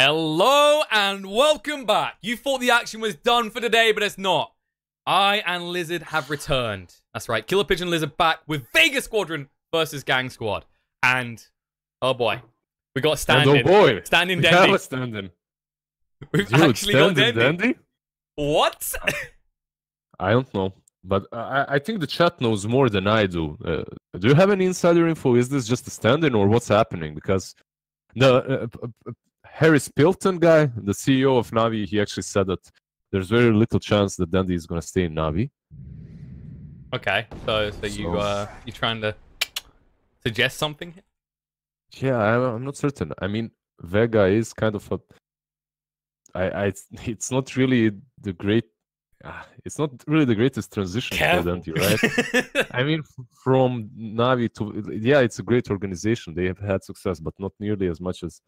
Hello and welcome back. You thought the action was done for today, but it's not. I and Lizard have returned. That's right, Killer Pigeon Lizard back with Vega Squadron versus Gang Squad. And, oh boy, we got standing. And oh boy, standing we Dendy. have a standing. We've Dude, actually got standing Dendy. Dendy? What? I don't know, but I think the chat knows more than I do. Do you have any insider info? Is this just a stand-in or what's happening? Because the Harris Pilton guy, the CEO of Navi, he actually said that there's very little chance that Dendy is going to stay in Navi. Okay, so you trying to suggest something? Yeah, I'm not certain. I mean, Vega is kind of it's not really the great. It's not really the greatest transition for Dendy, right? I mean, from Navi to it's a great organization. They have had success, but not nearly as much as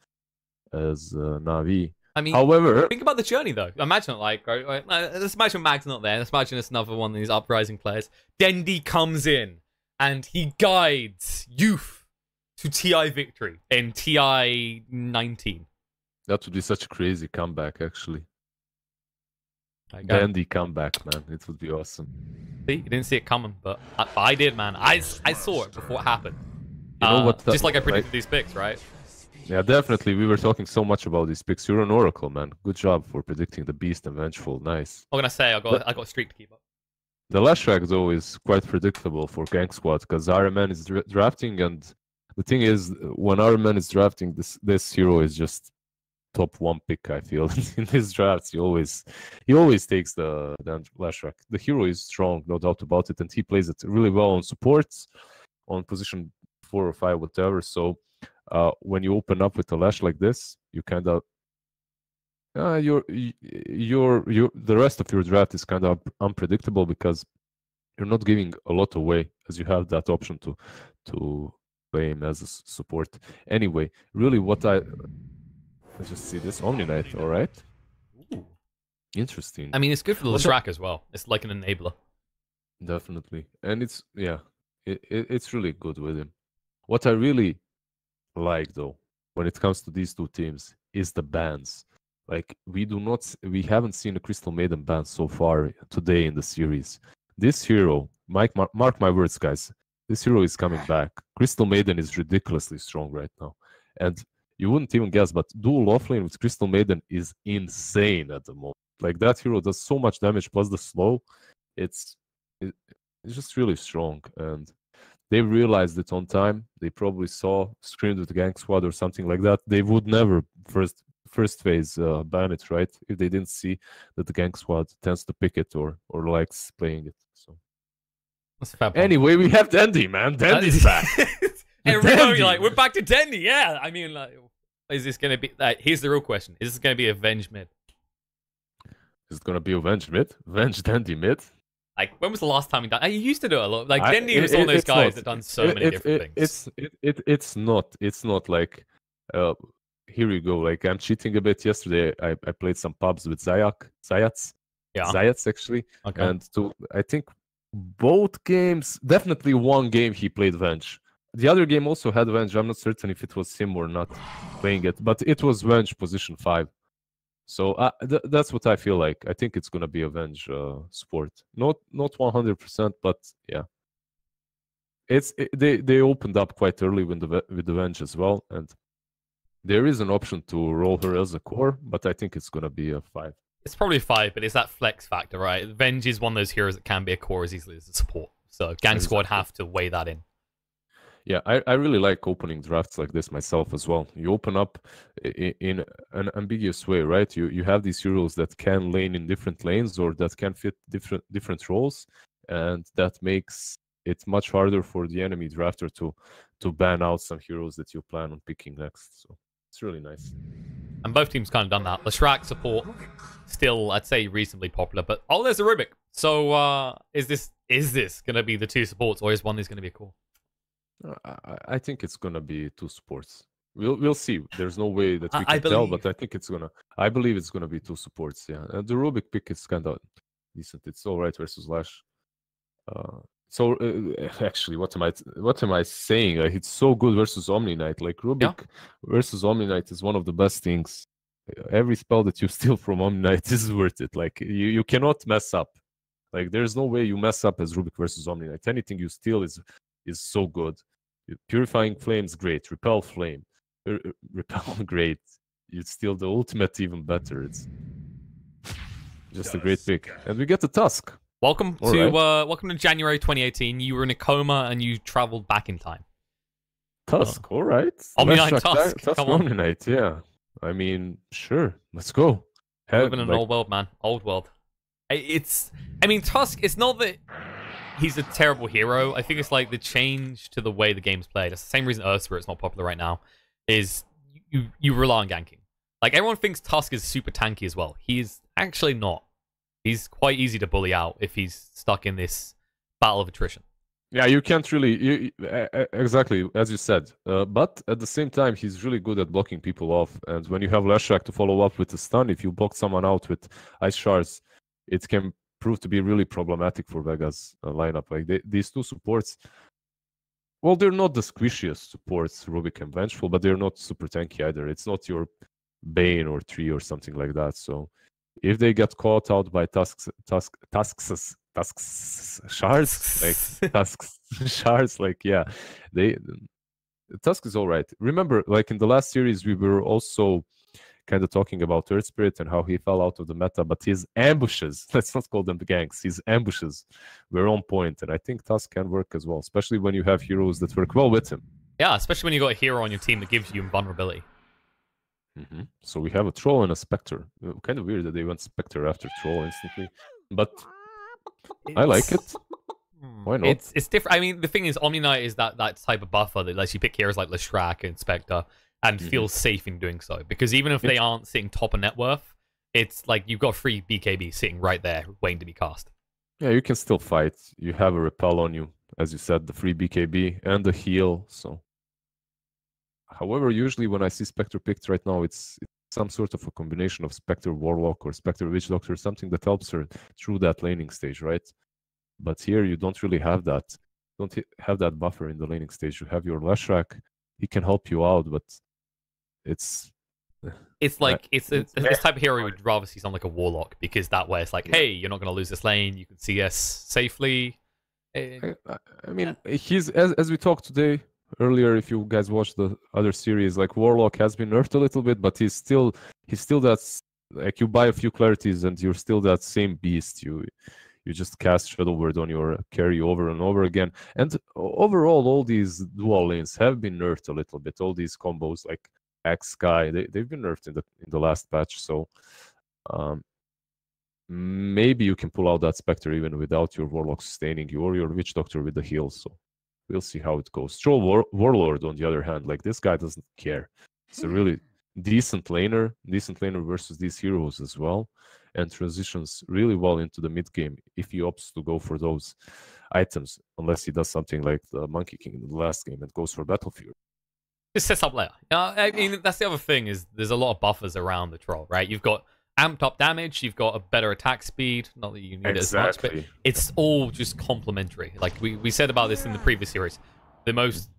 Navi. I mean, however, think about the journey though. Imagine right? Let's imagine Mag's not there. Let's imagine it's another one of these uprising players. Dendy comes in and he guides youth to TI victory in TI 19. That would be such a crazy comeback, actually. Dendy comeback, man. It would be awesome. See, you didn't see it coming, but I did, man. I saw it before it happened. You know what? Just like I predicted these picks, right? Yeah, definitely. We were talking so much about these picks. You're an oracle, man. Good job for predicting the Beast and Vengeful. Nice. I'm gonna say I got a streak to keep up. The last track is always quite predictable for Gang Squad because RMN is drafting, and the thing is, when RMN is drafting, this hero is just top one pick. I feel in his drafts, he always takes the last track. The hero is strong, no doubt about it, and he plays it really well on supports, on position 4 or 5, whatever. So when you open up with a lash like this, you kind of the rest of your draft is kind of unpredictable because you're not giving a lot away, as you have that option to play him as a support. Anyway, really, let's just see this Omni Knight. All right, ooh, interesting. I mean, it's good for the Lashrak as well. It's like an enabler. Definitely, and it's really good with him. What I really like, though, when it comes to these two teams, is the bans. Like, we haven't seen a Crystal Maiden ban so far today in the series. This hero, mark my words, guys, this hero is coming back. Crystal Maiden is ridiculously strong right now. And you wouldn't even guess, but dual offlane with Crystal Maiden is insane at the moment. Like, that hero does so much damage plus the slow. It's just really strong. And they realized it on time. They probably saw Screamed with the Gang Squad or something like that. They would never first phase ban it, right? If they didn't see that the Gang Squad tends to pick it or likes playing it. So that's a fair point. Anyway, we have Dendy, man. Dendy's back. And we're back to Dendy. Yeah, I mean, like, is this gonna be? Here's the real question: is this gonna be a Venge mid? Is it gonna be a Venge mid? Venge Dendy mid? Like, when was the last time he done? I used to do it a lot. Like, Dendy was one of those guys that done so many different things. It's not like, here you go. Like, I'm cheating a bit. Yesterday, I played some pubs with Zayats. Yeah. Zayats, actually. Okay. And I think both games, definitely one game he played Venge. The other game also had Venge. I'm not certain if it was him or not playing it, but it was Venge position 5. So that's what I feel like. I think it's gonna be a Venge sport. Not 100%, but yeah. They opened up quite early with the Venge as well, and there is an option to roll her as a core, but I think it's gonna be a 5. It's probably 5, but it's that flex factor, right? Venge is one of those heroes that can be a core as easily as a support. So Gang Squad have to weigh that in. Yeah, I really like opening drafts like this myself as well. You open up in an ambiguous way, right? You have these heroes that can lane in different lanes or that can fit different roles, and that makes it much harder for the enemy drafter to ban out some heroes that you plan on picking next. So it's really nice. And both teams kind of done that. Lashrak support still, I'd say, reasonably popular, but there's a Rubik. So is this gonna be the 2 supports, or is one is gonna be a core? I think it's gonna be 2 supports. We'll see. There's no way that we can tell, but I believe it's gonna be 2 supports. Yeah, and the Rubik pick is kind of decent. It's all right versus Lash. Actually, what am I saying? It's so good versus Omni Knight. Like, Rubik versus Omni Knight is one of the best things every spell that you steal from Omni Knight is worth it. Like you cannot mess up. Like there's no way you mess up as Rubik versus Omni Knight. Anything you steal is so good. Purifying Flame's great. Repel Flame, Repel great. You steal the ultimate even better. It's just a great pick, and we get the Tusk. Welcome to January 2018. You were in a coma and you traveled back in time. Tusk, all right. Omni Knight Tusk. Tusk Come on. Omni Knight, yeah. I mean, sure. Let's go. Living in an old world, man. Old world. Tusk, it's not that he's a terrible hero. I think it's like the change to the way the game's played. It's the same reason Earth Spirit's not popular right now, is you rely on ganking. Like, everyone thinks Tusk is super tanky as well. He's actually not. He's quite easy to bully out if he's stuck in this battle of attrition. Yeah, you can't really... exactly, as you said. But at the same time, he's really good at blocking people off. And when you have Leshrac to follow up with a stun, if you block someone out with Ice Shards, it can prove to be really problematic for Vega's lineup. Like, these two supports... Well, they're not the squishiest supports, Rubik and Vengeful, but they're not super tanky either. It's not your Bane or Tree or something like that. So if they get caught out by Tusks shards, like, yeah, Tusk is all right. Remember, like in the last series, we were also kind of talking about Earth Spirit and how he fell out of the meta, but his ambushes, let's not call them the ganks, his ambushes were on point, and I think Tusk can work as well, especially when you have heroes that work well with him. Yeah, especially when you got a hero on your team that gives you invulnerability. So we have a Troll and a Spectre. Kind of weird that they went Spectre after Troll instantly, but I like it. Why not? It's different. I mean, the thing is, Omni Knight is that type of buffer that lets you pick heroes like Leshrac and Spectre and feel safe in doing so. Because even if they aren't sitting top of net worth, it's like you've got free BKB sitting right there waiting to be cast. Yeah, you can still fight. You have a repel on you, as you said, the free BKB and the heal. So, however, usually when I see Spectre picked right now, it's some sort of a combination of Spectre Warlock or Spectre Witch Doctor, something that helps her through that laning stage, right? But here you don't really have that. Don't have that buffer in the laning stage. You have your Leshrac. He can help you out, but it's like it's this type of hero you would rather see something like a Warlock, because that way it's like, hey, you're not going to lose this lane. You can CS safely. I mean, he's as we talked today earlier. If you guys watched the other series, like Warlock has been nerfed a little bit, but he's still that, like, you buy a few clarities and you're still that same beast. You just cast Shadow Word on your carry over and over again. And overall, all these dual lanes have been nerfed a little bit. All these combos like Axe Sky, they've been nerfed in the last patch. So maybe you can pull out that Spectre even without your Warlock sustaining you, or your Witch Doctor with the heal. So we'll see how it goes. Troll Warlord, on the other hand, like, this guy doesn't care. It's a really decent laner versus these heroes as well, and transitions really well into the mid game if he opts to go for those items, unless he does something like the Monkey King in the last game and goes for Battlefield. Just sets up later. I mean, that's the other thing, is there's a lot of buffers around the Troll, right? You've got amped up damage, you've got a better attack speed, not that you need it as much, but it's all just complementary. Like we said about this in the previous series, the most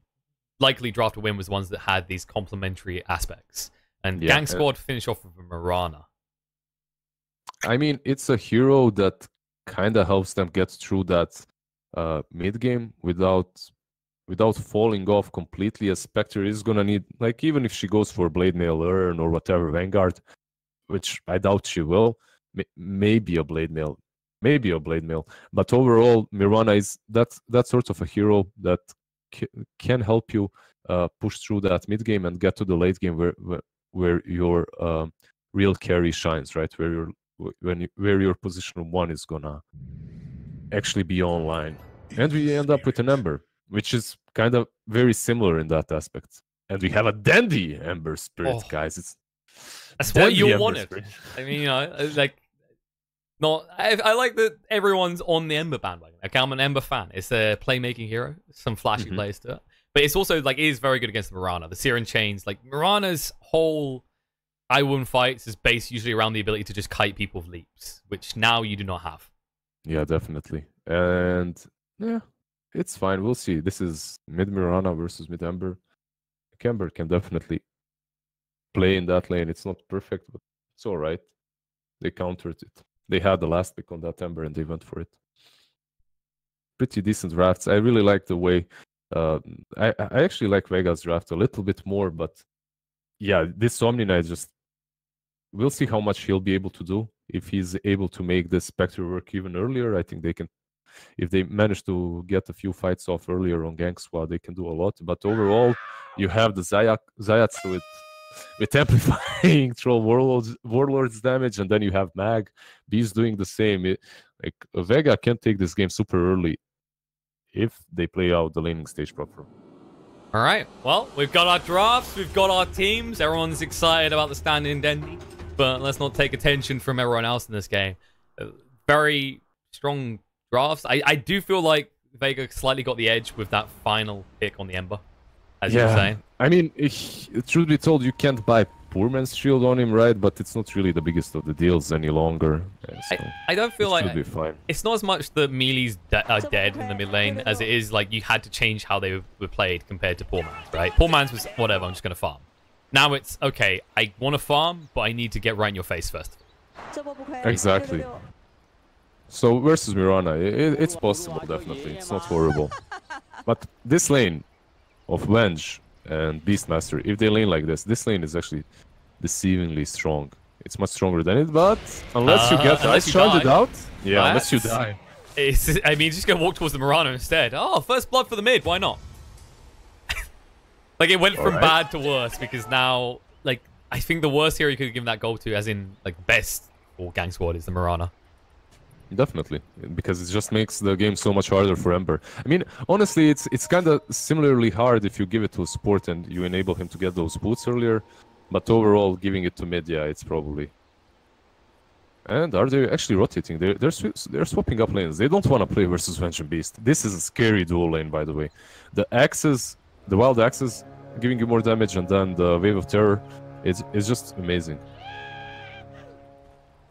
likely draft to win was the ones that had these complementary aspects. And Gang Squad finished off with a Mirana. I mean, it's a hero that kind of helps them get through that mid game without falling off completely. As Spectre is gonna need, like, even if she goes for Blade Mail Urn or whatever, Vanguard, which I doubt she will, maybe a Blade Mail. But overall, Mirana is that sort of a hero that can help you push through that mid game and get to the late game where your real carry shines, right? Where your position 1 is gonna actually be online. And we end up with an Ember, which is kind of very similar in that aspect. And we have a dandy Ember Spirit, guys. That's what you wanted. I mean, I like that everyone's on the Ember bandwagon. Like, I'm an Ember fan. It's a playmaking hero, some flashy plays to it. But it's also, like, it is very good against Mirana. The Searing Chains, like, Mirana's whole I win fights is based usually around the ability to just kite people with leaps, which now you do not have. Yeah, definitely. And yeah, it's fine. We'll see. This is mid Mirana versus mid Ember. Ember can definitely play in that lane. It's not perfect, but it's all right. They countered it. They had the last pick on that Ember, and they went for it. Pretty decent drafts. I really like the way. I actually like Vega's draft a little bit more, but yeah, this Omni Knight just. We'll see how much he'll be able to do. If he's able to make the Spectre work even earlier, I think they can. If they manage to get a few fights off earlier on Gang Squad, they can do a lot. But overall, you have the Zayats with amplifying Troll Warlords damage, and then you have Mag. B's doing the same. Vega can take this game super early if they play out the laning stage proper. All right. Well, we've got our drafts, we've got our teams. Everyone's excited about the standing Dendy, but let's not take attention from everyone else in this game. Very strong drafts. I do feel like Vega slightly got the edge with that final pick on the Ember, as you were saying. I mean, truth be told, you can't buy Poor Man's Shield on him, right? But it's not really the biggest of the deals any longer. So I don't feel like be fine. It's not as much that melees are dead in the mid lane as it is like you had to change how they were played compared to Poor Man's, right? Poor Man's was whatever, I'm just going to farm. Now it's, okay, I want to farm, but I need to get right in your face first. Exactly. So versus Mirana, it's possible, definitely. It's not horrible. But this lane of Venge and Beastmaster, if they lane like this lane is actually deceivingly strong. It's much stronger than it, but unless you get Ice Charged out, unless you die. I mean, just go walk towards the Mirana instead. Oh, first blood for the mid, why not? Like, it went from bad to worse, because now, like, I think the worst hero you could have given that goal to, as in, like, best for Gang Squad, is the Mirana. Definitely, because it just makes the game so much harder for Ember. I mean, honestly, it's kind of similarly hard if you give it to a support and you enable him to get those boots earlier. But overall, giving it to mid, it's probably. And are they actually rotating? They're swapping up lanes. They don't want to play versus Venge and Beast. This is a scary dual lane, by the way. The axes, the wild axes, giving you more damage, and then the wave of terror, it's just amazing.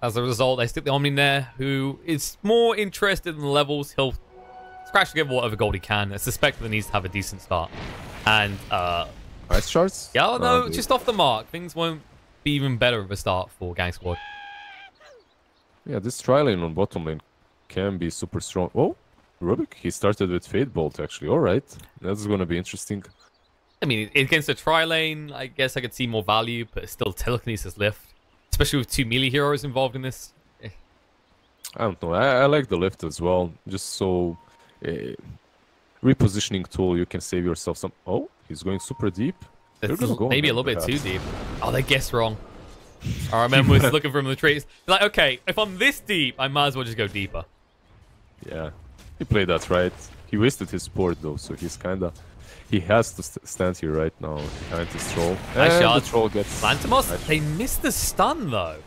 As a result, they stick the Omni there, who is more interested in the levels. He'll scratch together whatever gold he can. I suspect that he needs to have a decent start. And, Ice Shards? Yeah, no, just off the mark. Things won't be even better of a start for Gang Squad. Yeah, this tri-lane on bottom lane can be super strong. Oh, Rubik, he started with Fade Bolt, actually. All right, that's going to be interesting. I mean, against a tri-lane, I guess I could see more value, but still telekinesis lift. Especially with 2 melee heroes involved in this. I don't know. I like the lift as well. Just so repositioning tool, you can save yourself some. Oh, he's going super deep. Go maybe a little bit too deep. Oh, they guessed wrong. I remember was looking for him in the trees. Like, okay, if I'm this deep, I might as well just go deeper. Yeah, he played that right. He wasted his support though, so he's kinda. He has to stand here right now behind his troll. Nice shot. The troll gets... Lantimos, they missed the stun, though.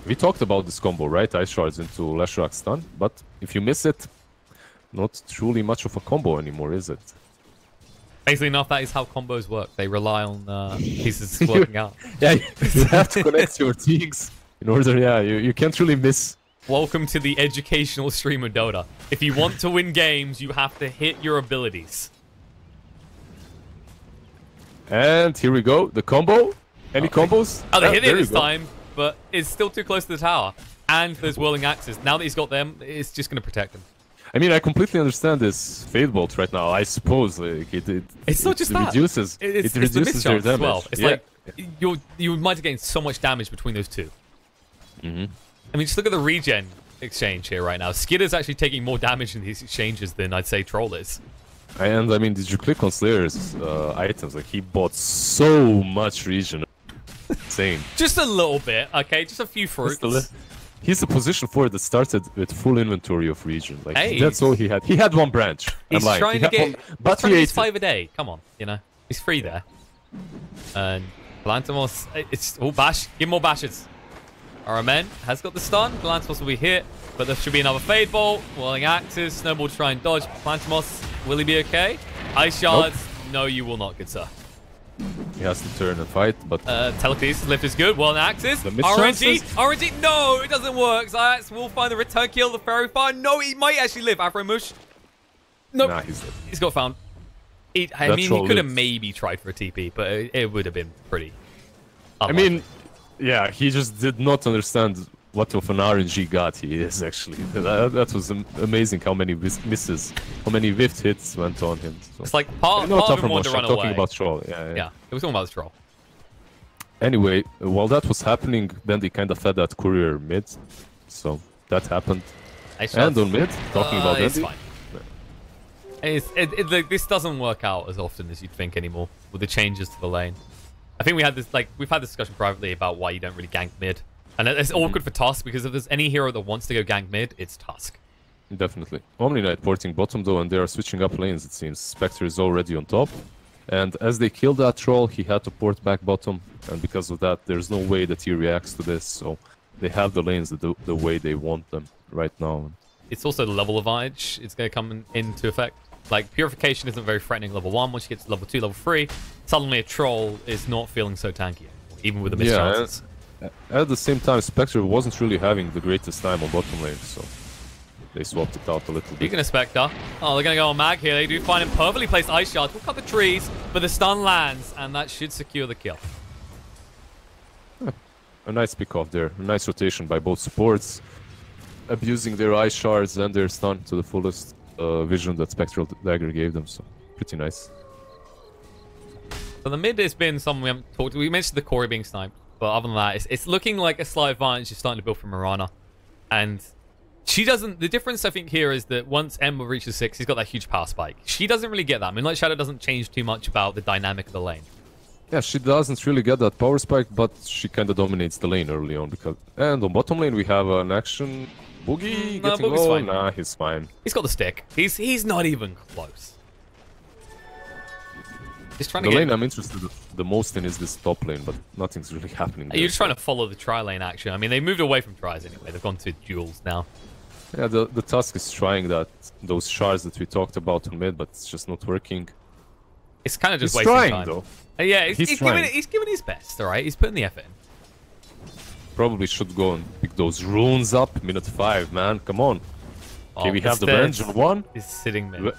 We talked about this combo, right? Ice Shards into Leshrac stun. But if you miss it, not truly much of a combo anymore, is it? Basically enough, that is how combos work. They rely on pieces working out. Yeah, you have to connect your teams in order, you can't really miss. Welcome to the educational stream of Dota. If you want to win games, you have to hit your abilities. And here we go, the combo. Any combos? Oh, they hit it this time, but it's still too close to the tower. And there's whirling axes. Now that he's got them, it's just going to protect him. I mean, I completely understand this Fade Bolt right now. I suppose like, it's not just that. Reduces, it reduces their damage. As well. It's like you might have gained so much damage between those two. I mean, just look at the regen exchange here right now. Skid is actually taking more damage in these exchanges than I'd say Troll is. And I mean, did you click on Slayer's items? Like, he bought so much regen. Insane. Just a little bit, okay? Just a few fruits. He's a position forward that started with full inventory of regen. Like, that's all he had. He had one branch. He's trying to get... But he ate 5 a day. Come on, you know? He's free there. And Galantimos... It's... Oh, bash. Give him more bashes. Aramen has got the stun. Galantimos will be hit. But there should be another Fade Bolt. Whirling Axes. Snowball to try and dodge. Galantimos, will he be okay? Ice Shards. Nope. No, you will not, good sir. He has to turn and fight, but... Telekinesis lift is good. Whirling Axes. RNG. RNG. No, it doesn't work. Zayac will find the return kill. The Fairy Fire. No, he might actually live. Afromush. No. Nah, he's got found. I mean, he could have maybe tried for a TP, but it would have been pretty I mean, yeah, he just did not understand what of an RNG god he is, actually. That was amazing how many misses, how many whiffed hits went on him. So. It's like part of him wanted to run away. Talking about Troll, yeah. It was talking about the Troll. Anyway, while that was happening, then they kind of fed that courier mid. So that happened. And on mid, talking about it's Andy. fine. This doesn't work out as often as you'd think anymore with the changes to the lane. I think we've had this discussion privately about why you don't really gank mid. And it's awkward for Tusk, because if there's any hero that wants to go gank mid, it's Tusk. Definitely. Omni Knight porting bottom though, and they are switching up lanes, it seems. Spectre is already on top. And as they kill that troll, he had to port back bottom. And because of that, there's no way that he reacts to this. So they have the lanes the way they want them right now. It's also the level advantage. It's going to come into effect. Like, Purification isn't very threatening level 1. Once you get to level 2, level 3, suddenly a troll is not feeling so tanky anymore, even with the missed chances. At the same time, Spectre wasn't really having the greatest time on bottom lane, so they swapped it out a little bit. Speaking of Spectre, they're going to go on Mag here. They do find him perfectly placed Ice Shard. We'll cut the trees, but the stun lands, and that should secure the kill. A nice pick off there. A nice rotation by both supports, abusing their Ice Shards and their stun to the fullest vision that Spectral Dagger gave them, so pretty nice. So the mid has been something we haven't talked to. We mentioned the Corey being sniped. But other than that, it's looking like a slight advantage is starting to build for Mirana. And she doesn't... The difference, I think, here is that once Ember reaches 6, he's got that huge power spike. She doesn't really get that. Moonlight Shadow doesn't change too much about the dynamic of the lane. Yeah, she doesn't really get that power spike, but she kind of dominates the lane early on. And on bottom lane, we have an action... Boogie getting low. Fine. Nah, he's fine. He's got the stick. He's not even close. He's trying the to lane I'm interested the most in is this top lane, but nothing's really happening there. You're just trying to follow the tri lane action. I mean, they moved away from tries anyway. They've gone to duels now. Yeah, the Tusk is trying those shards that we talked about on mid, but it's just not working. It's kind of just wasting wasting time. Though. Yeah, he's giving his best, all right? He's putting the effort in. Probably should go and pick those runes up. Minute 5, man. Come on. Okay, we have the Venge on 1. He's sitting mid.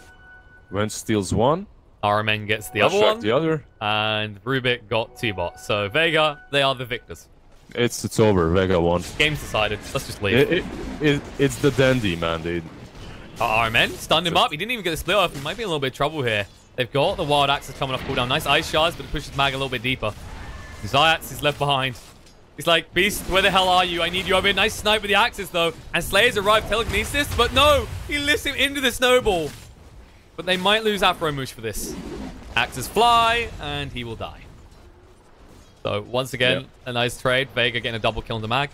Venge steals 1. RMN gets the other one. The other. And Rubik got 2 bots. So Vega, they are the victors. It's over. Vega won. Game's decided. Let's just leave. It's the dandy, man. RMN stunned him up. He didn't even get the split off. He might be in a little bit of trouble here. They've got the Wild Axes coming off cooldown. Nice Ice Shards, but it pushes Mag a little bit deeper. Zayats is left behind. He's like, Beast, where the hell are you? I need you over here. Nice snipe with the Axes, though. And Slayer's arrived telekinesis, but no! He lifts him into the snowball. But they might lose Afro-Moosh for this. Axes fly, and he will die. So, once again, a nice trade. Vega getting a double kill on the Mag.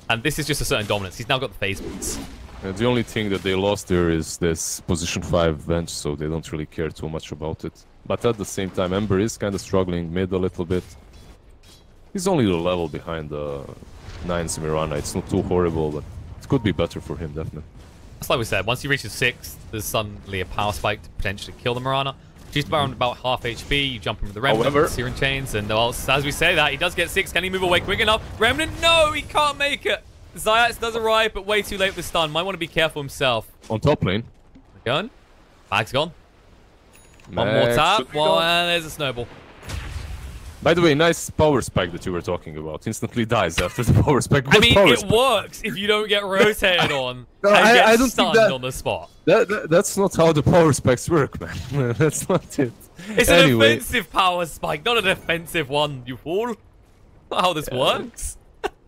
And this is just a certain dominance. He's now got the phase boots. The only thing that they lost there is this position 5 Venge, so they don't really care too much about it. But at the same time, Ember is kind of struggling mid a little bit. He's only a level behind the 9 Mirana. It's not too horrible, but it could be better for him, definitely. That's like we said, once he reaches 6, there's suddenly a power spike to potentially kill the Mirana. She's around about half HP, you jump into the Remnant, Searing Chains, and well, as we say that, he does get 6. Can he move away quick enough? Remnant, no, he can't make it! Zayats does arrive, but way too late with the stun. Might want to be careful himself. On top lane. Gone. Mag's gone. One more tap. Well, and there's a snowball. By the way, nice power spike that you were talking about. Instantly dies after the power spike. I mean, it works if you don't get rotated on and I don't stunned on the spot. That's not how the power spikes work, man. That's not it. It's an offensive power spike, not a defensive one, you fool. Not how this works.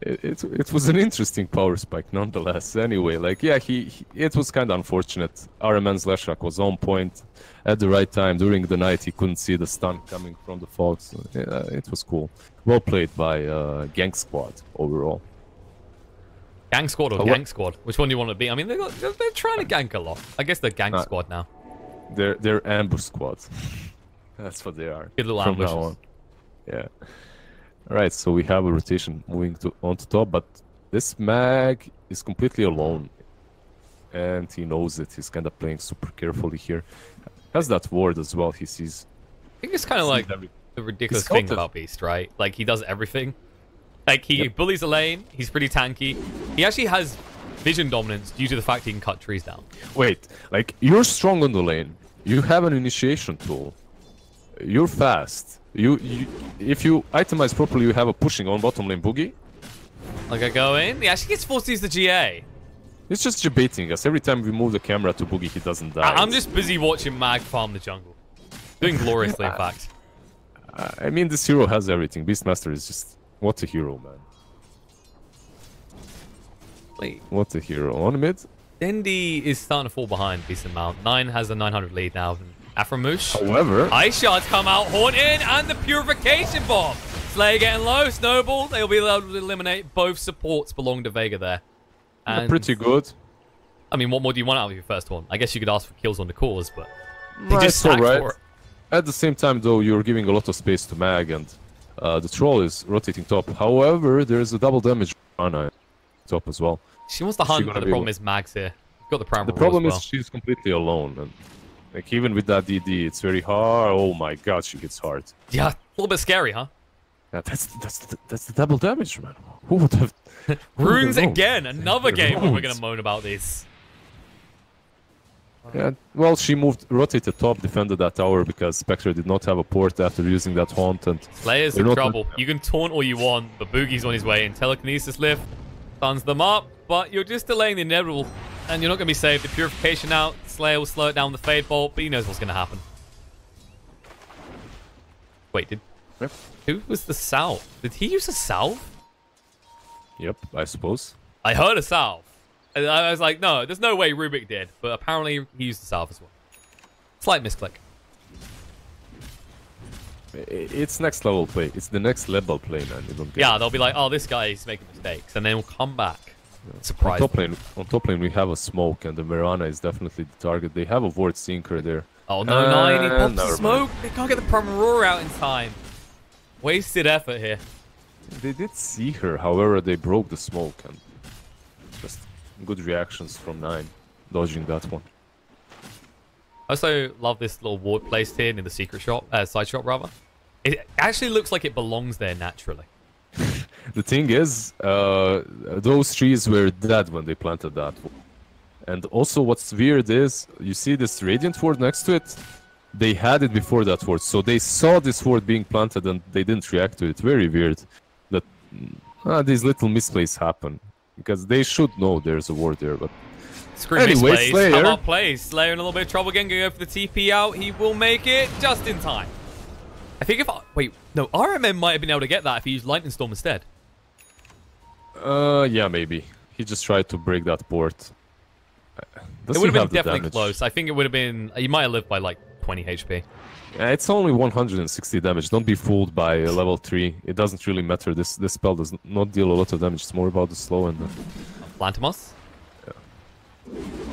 It was an interesting power spike, nonetheless. Anyway, like, yeah, it was kind of unfortunate. RMN's Leshrac was on point at the right time. During the night, he couldn't see the stun coming from the fog. So, yeah, it was cool. Well played by Gang Squad overall. Gang Squad or Gang Squad? Which one do you want to be? I mean, they're trying to gank a lot. I guess they're Gang Squad now. They're Ambush Squad. That's what they are. Good little ambushes. Now on. Yeah. Alright, so we have a rotation moving on to top, but this Mag is completely alone. And he knows it. He's kind of playing super carefully here. Has that ward as well, he sees. I think it's kind of like the ridiculous thing about Beast, right? Like, he does everything. Like, he bullies the lane, he's pretty tanky. He actually has vision dominance due to the fact he can cut trees down. Wait, like, you're strong on the lane. You have an initiation tool. You're fast. If you itemize properly, you have a pushing on bottom lane boogie. Like I go in. Yeah, she gets forced to use the GA. It's just debating us. Every time we move the camera to boogie, he doesn't die. I'm just busy watching Mag farm the jungle. Doing gloriously, in fact. I mean, this hero has everything. Beastmaster is just... What a hero, man. Wait. What a hero. On mid? Dendi is starting to fall behind decent amount. 9 has a 900 lead now. Aframush. However... Ice shards come out, horn in, and the purification bomb. Slayer getting low, snowball. They'll be able to eliminate both supports belong to Vega there. And, pretty good. I mean, what more do you want out of your first one? I guess you could ask for kills on the cores, but they Right, just stacked alright. for it. At the same time, though, you're giving a lot of space to Mag, and the troll is rotating top. However, there's a double damage Ana top as well. She wants to hunt, but the problem is Mag's here. You've got the prime The roll problem as well. is she's completely alone, and like even with that DD, it's very hard. Oh my god, she hits hard. Yeah, a little bit scary, huh? Yeah, that's the double damage, man. Who would have? Runes again, another game where we're gonna moan about this. Yeah, well, she rotated top, defended that tower because Spectre did not have a port after using that haunt, and Slayer's in trouble. You can taunt all you want, but Boogie's on his way in. Telekinesis lift stuns them up, but you're just delaying the inevitable, and you're not gonna be saved. The purification out, Slayer will slow it down with the Fade Bolt, but he knows what's gonna happen. Wait, who was the salve? Did he use a salve? Yep, I suppose. I heard a salve. And I was like, no, there's no way Rubik did. But apparently he used the salve as well. Slight misclick. It's next level play. It's the next level play, man. You don't get Yeah, it. they'll be like, oh, this guy is making mistakes. And then we'll come back. Surprise. On top lane, we have a smoke, and the Mirana is definitely the target. They have a Ward Sinker there. Oh, no, 9. He popped the never smoke. They can't get the Prime Aurora out in time. Wasted effort here. They did see her, however, they broke the smoke, and just good reactions from 9, dodging that one. I also love this little ward placed here in the secret shop, side shop rather. It actually looks like it belongs there naturally. The thing is, those trees were dead when they planted that. And also what's weird is, you see this Radiant Ward next to it? They had it before that ward, so they saw this ward being planted and they didn't react to it. Very weird that these little misplays happen. Because they should know there's a ward there, but... Screw anyway, misplays. Slayer. How about plays? Slayer in a little bit of trouble again, going to go for the TP out. He will make it just in time. I think if... Wait, no, RMM might have been able to get that if he used Lightning Storm instead. Yeah, maybe. He just tried to break that port. It would have been definitely close. I think it would have been... He might have lived by like 20 HP. Yeah, it's only 160 damage. Don't be fooled by level 3. It doesn't really matter. This spell does not deal a lot of damage. It's more about the slow and the... Lantimos? Yeah.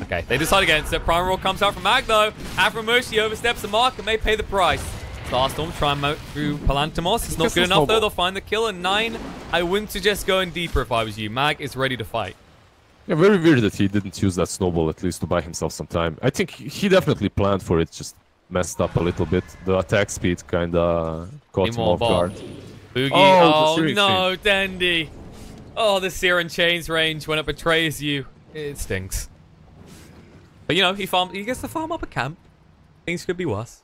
Okay, they decide against it. Prime Roll comes out from Mag though. Aframush, he oversteps the mark and may pay the price. Starstorm try and mount through Palantimos. It's not good enough though. They'll find the kill. And 9, I wouldn't suggest going deeper if I was you. Mag is ready to fight. Yeah, very weird that he didn't use that snowball at least to buy himself some time. I think he definitely planned for it, just messed up a little bit. The attack speed kinda caught him off guard. Boogie. Oh, no, Dendi. Oh, the Searing Chains range when it betrays you. It stinks. But you know, he gets to farm up a camp. Things could be worse.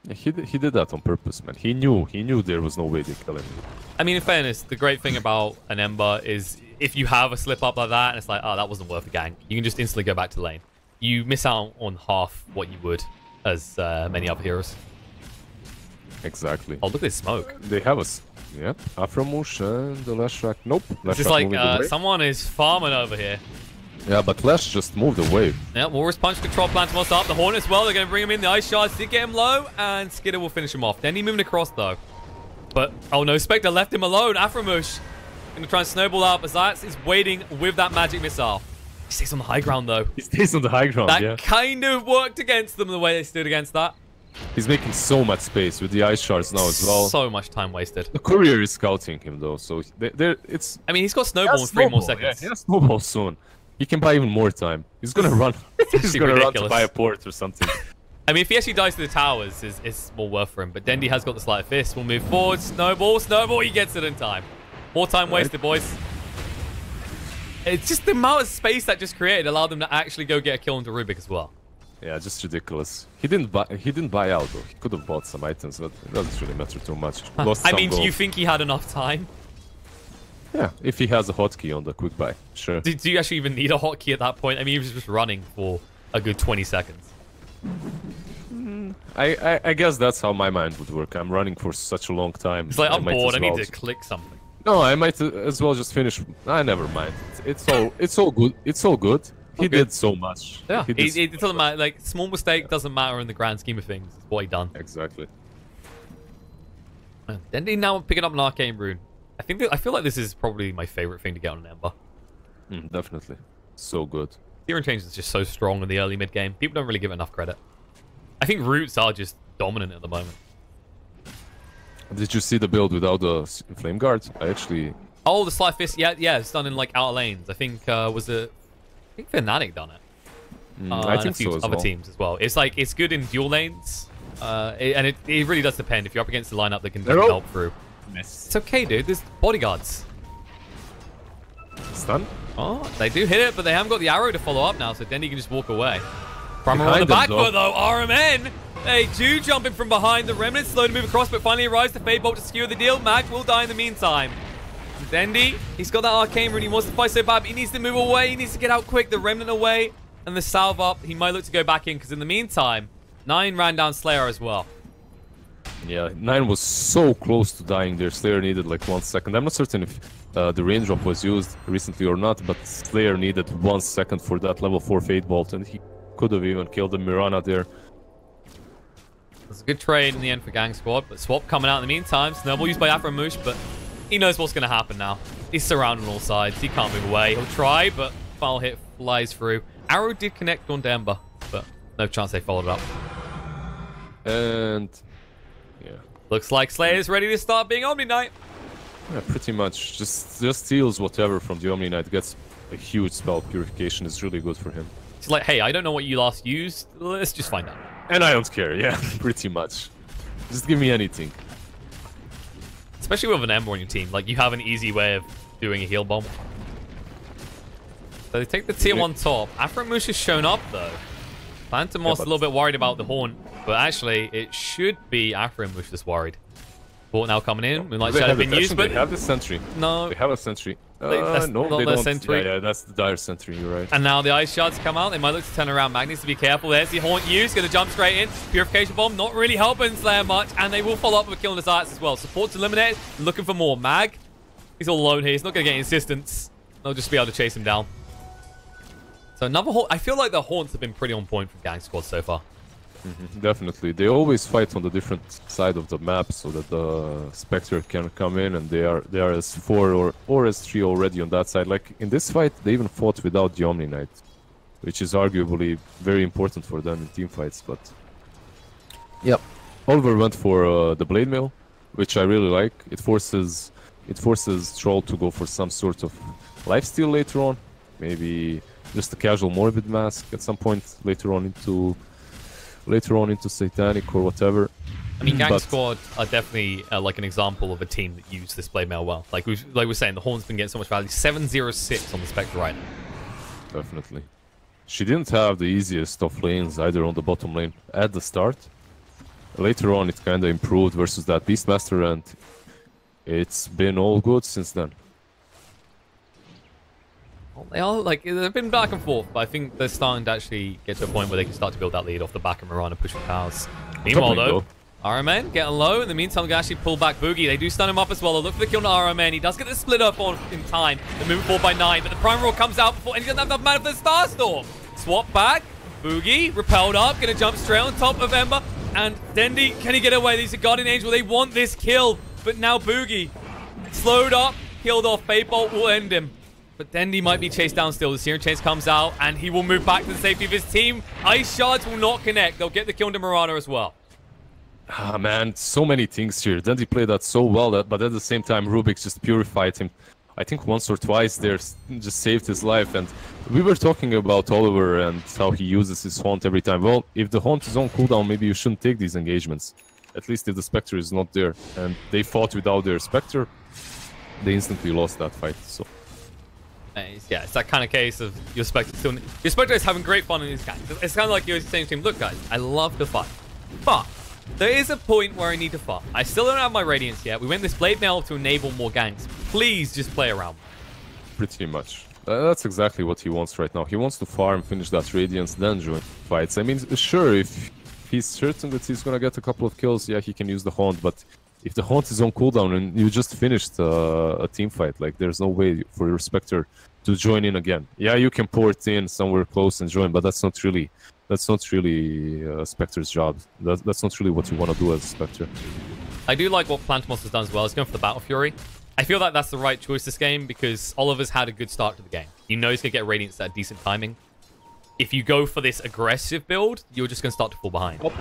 Yeah, he did that on purpose, man. He knew there was no way to kill him. I mean, in fairness, the great thing about an Ember is if you have a slip up like that and it's like, oh, that wasn't worth a gank, you can just instantly go back to lane. You miss out on half what you would as many other heroes. Exactly. Oh, look at this smoke. They have a... Yep. Aframush and the Lashrak. Nope. It's just like someone is farming over here. Yeah, but Lash just moved away. Yeah, Walrus Punch control Plantimos up. The Hornet as well. They're going to bring him in. The Ice Shards did get him low, and Skidder will finish him off. Then he moving across, though. But, oh no, Spectre left him alone. Aframush going to try and snowball up. Azats is waiting with that magic missile. He stays on the high ground, though. He stays on the high ground, that kind of worked against them, the way they stood against that. He's making so much space with the Ice Shards now as well. So much time wasted. The courier is scouting him, though, so it's... I mean, he's got Snowball in 3 more seconds. Yeah, he has Snowball soon. He can buy even more time. He's gonna run. He's gonna run to buy a port or something. I mean, if he actually dies to the towers, it's more worth for him. But Dendi has got the Sleight of Fist. We'll move forward. Snowball. He gets it in time. More time wasted, boys. It's just the amount of space that just created allowed them to actually go get a kill into Rubik as well. Yeah, just ridiculous. He didn't buy out though. He could have bought some items, but it doesn't really matter too much. Lost I some mean, do gold. you think he had enough time? Yeah, if he has a hotkey on the quick buy, sure. Do you actually even need a hotkey at that point? I mean, he was just running for a good 20 seconds. I guess that's how my mind would work. I'm running for such a long time. It's like, I'm bored, I need well to click something. No, I might as well just finish. Never mind. It's all good. It's all good. He did so much. Yeah, He did it doesn't matter. Like, small mistake doesn't matter in the grand scheme of things. It's what he done. Exactly. Dendy now picking up an arcane rune. I feel like this is probably my favorite thing to get on an Ember. Definitely. So good. Searing Change is just so strong in the early mid game. People don't really give it enough credit. I think roots are just dominant at the moment. Did you see the build without the flame guard? I actually. Oh, the Sly Fist. Yeah, it's done in like outer lanes. I think was it? I think Fnatic done it. I think and a few so as other well. teams as well. It's like it's good in dual lanes, and it really does depend. If you're up against the lineup that can help through. Miss. It's okay, dude. There's bodyguards. Stun? Oh, they do hit it, but they haven't got the arrow to follow up now, so Dendy can just walk away. Primer on the Behind them, back foot, though. RMN, they do jump in from behind. The Remnant slow to move across, but finally arrives the Fade Bolt to skewer the deal. Mag will die in the meantime. Dendy, he's got that arcane rune. He wants to fight so bad, but he needs to move away. He needs to get out quick. The Remnant away, and the salve up. He might look to go back in, because in the meantime, 9 ran down Slayer as well. Yeah, 9 was so close to dying there. Slayer needed like 1 second. I'm not certain if the raindrop was used recently or not, but Slayer needed 1 second for that level 4 Fade Bolt, and he could have even killed the Mirana there. It's a good trade in the end for Gang Squad, but Swap coming out in the meantime. Snowball used by Afromush, but he knows what's going to happen now. He's surrounded on all sides. He can't move away. He'll try, but final hit flies through. Arrow did connect on Ember, but no chance they followed up. And yeah. Looks like Slayer's ready to start being Omni Knight. Yeah, pretty much. Just steals whatever from the Omni Knight. Gets a huge spell. Purification is really good for him. It's like, hey, I don't know what you last used. Let's just find out. And I don't care, yeah, pretty much. Just give me anything. Especially with an Ember on your team. Like, you have an easy way of doing a heal bomb. So they take the tier 1 top. Afromush has shown up, though. Phantomos a little bit worried about the Horn, but actually, it should be Afromush that's worried. Bort now coming in. Moonlight Shadow been used, but they have the sentry. No. They have a sentry. That's no, not they their don't. sentry. Yeah, that's the dire sentry. You're right. And now the ice shards come out. They might look to turn around. Mag needs to be careful. There's the Haunt use. Going to jump straight in. Purification bomb not really helping Slayer much. And they will follow up with killing his arts as well. Support's eliminated. Looking for more. Mag, he's all alone here. He's not going to get assistance. They'll just be able to chase him down. So another Haunt. I feel like the Haunts have been pretty on point from Gang Squad so far. Definitely. They always fight on the different side of the map so that the Spectre can come in, and they are as 4 or as 3 already on that side. Like in this fight, they even fought without the Omni Knight, which is arguably very important for them in team fights. But yep, Oliver went for the Blade Mail, which I really like. It forces Troll to go for some sort of lifesteal later on, maybe just a casual Morbid Mask at some point later on into Satanic or whatever. I mean, Gang Squad are definitely like an example of a team that used this blade mail well. Like we're saying, the Horn's been getting so much value. 706 on the Spectre right now. Definitely. She didn't have the easiest of lanes either on the bottom lane at the start. Later on, it kind of improved versus that Beastmaster, and it's been all good since then. Well, they are, like, they've been back and forth, but I think they're starting to actually get to a point where they can start to build that lead off the back of Mirana pushing towers. Meanwhile, though, RMN getting low. In the meantime, they can actually pull back Boogie. They do stun him up as well. They'll look for the kill on RMN. He does get the split up on in time. They're moving forward by 9, but the Prime Roar comes out before, and he doesn't have enough mana for the Starstorm. Swap back. Boogie, repelled up, gonna jump straight on top of Ember. And Dendy, can he get away? He's a Guardian Angel. They want this kill, but now Boogie, slowed up, killed off. Fade Bolt will end him. But Dendy might be chased down still. The Searing Chase comes out, and he will move back to the safety of his team. Ice Shards will not connect. They'll get the kill into Mirana as well. Ah, man, so many things here. Dendy played that so well, but at the same time, Rubik just purified him. I think once or twice there, just saved his life. And we were talking about Oliver and how he uses his Haunt every time. Well, if the Haunt is on cooldown, maybe you shouldn't take these engagements. At least if the Spectre is not there. And they fought without their Spectre. They instantly lost that fight, so... Yeah, it's that kind of case of your Spectre is having great fun in these games. It's kind of like you're saying to him, look guys, I love to fight, but there is a point where I need to farm. I still don't have my Radiance yet. We went this Blade Mail to enable more ganks. Please just play around. Pretty much. That's exactly what he wants right now. He wants to farm, finish that Radiance, then join fights. I mean, sure, if he's certain that he's gonna get a couple of kills, yeah, he can use the Haunt, but if the Haunt is on cooldown and you just finished a team fight, like, there's no way for your Spectre to join in again. Yeah, you can port in somewhere close and join, but that's not really Spectre's job. That's not really what you want to do as a Spectre. I do like what Plantimos has done as well. He's going for the Battle Fury. I feel like that's the right choice this game because Oliver's had a good start to the game. You know he's going to get Radiance at decent timing. If you go for this aggressive build, you're just going to start to fall behind. Can